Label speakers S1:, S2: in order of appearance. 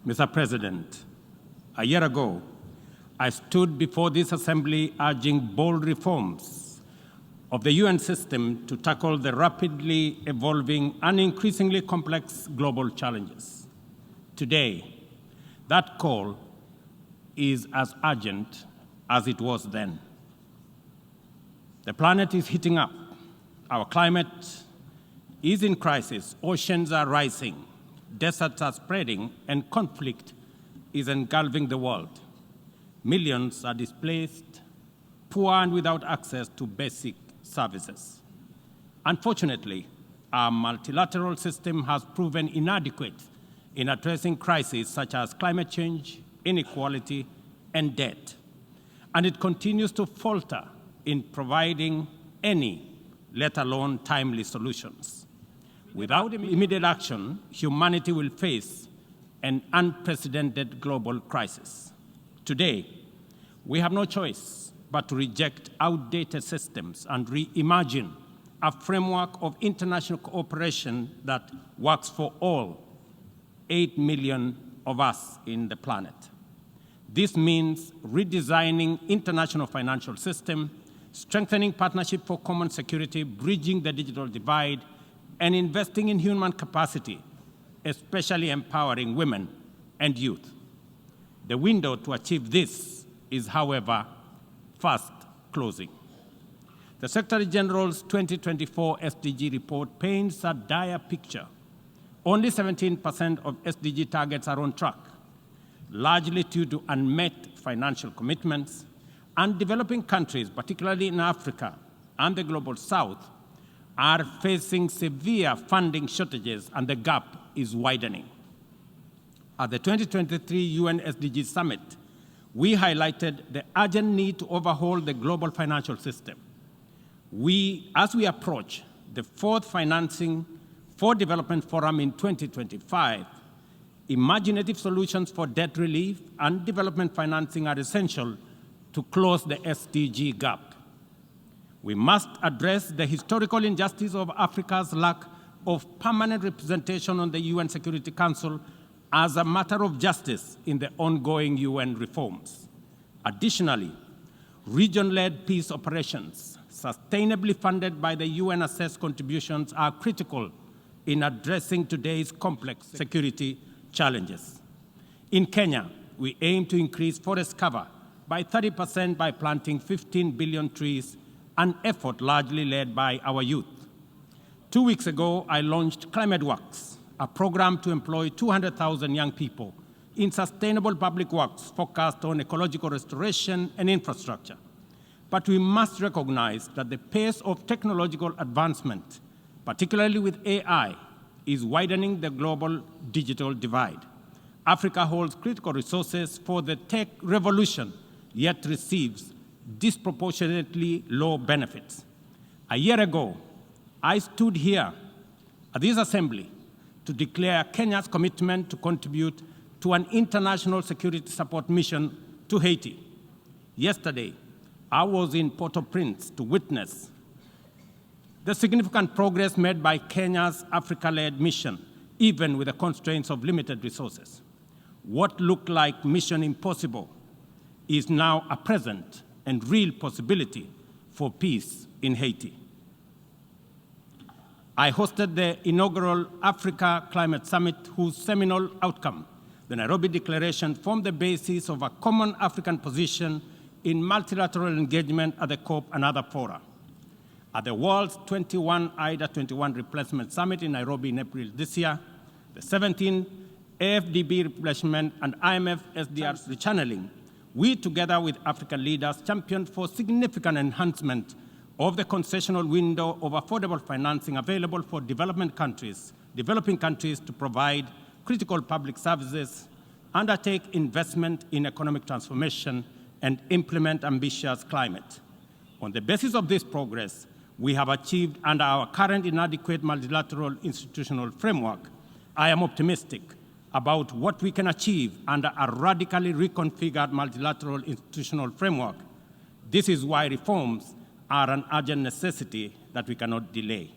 S1: Mr. President, a year ago, I stood before this Assembly urging bold reforms of the UN system to tackle the rapidly evolving and increasingly complex global challenges. Today, that call is as urgent as it was then. The planet is heating up. Our climate is in crisis. Oceans are rising. Deserts are spreading, and conflict is engulfing the world. Millions are displaced, poor and without access to basic services. Unfortunately, our multilateral system has proven inadequate in addressing crises such as climate change, inequality, and debt. And it continues to falter in providing any, let alone timely solutions. Without immediate action, humanity will face an unprecedented global crisis. Today, we have no choice but to reject outdated systems and reimagine a framework of international cooperation that works for all 8 million of us in the planet. This means redesigning international financial system, strengthening partnership for common security, bridging the digital divide, and investing in human capacity, especially empowering women and youth. The window to achieve this is, however, fast closing. The Secretary General's 2024 SDG report paints a dire picture. Only 17% of SDG targets are on track, largely due to unmet financial commitments, and developing countries, particularly in Africa and the Global South, are facing severe funding shortages, and the gap is widening. At the 2023 UN SDG Summit, we highlighted the urgent need to overhaul the global financial system. As we approach the fourth Financing for Development Forum in 2025, imaginative solutions for debt relief and development financing are essential to close the SDG gap. We must address the historical injustice of Africa's lack of permanent representation on the UN Security Council as a matter of justice in the ongoing UN reforms. Additionally, region-led peace operations, sustainably funded by the UN-assessed contributions, are critical in addressing today's complex security challenges. In Kenya, we aim to increase forest cover by 30% by planting 15 billion trees, an effort largely led by our youth. 2 weeks ago, I launched Climate Works, a program to employ 200,000 young people in sustainable public works focused on ecological restoration and infrastructure. But we must recognize that the pace of technological advancement, particularly with AI, is widening the global digital divide. Africa holds critical resources for the tech revolution, yet receives disproportionately low benefits. A year ago, I stood here at this Assembly to declare Kenya's commitment to contribute to an international security support mission to Haiti. Yesterday, I was in Port-au-Prince to witness the significant progress made by Kenya's Africa-led mission, even with the constraints of limited resources. What looked like mission impossible is now a present and real possibility for peace in Haiti. I hosted the inaugural Africa Climate Summit, whose seminal outcome, the Nairobi Declaration, formed the basis of a common African position in multilateral engagement at the COP and other fora. At the world's 21 IDA 21 Replacement Summit in Nairobi in April this year, the 17th AFDB replacement and IMF SDR rechanneling, we, together with African leaders, championed for significant enhancement of the concessional window of affordable financing available for developing countries to provide critical public services, undertake investment in economic transformation, and implement ambitious climate. On the basis of this progress, we have achieved under our current inadequate multilateral institutional framework, I am optimistic about what we can achieve under a radically reconfigured multilateral institutional framework. This is why reforms are an urgent necessity that we cannot delay.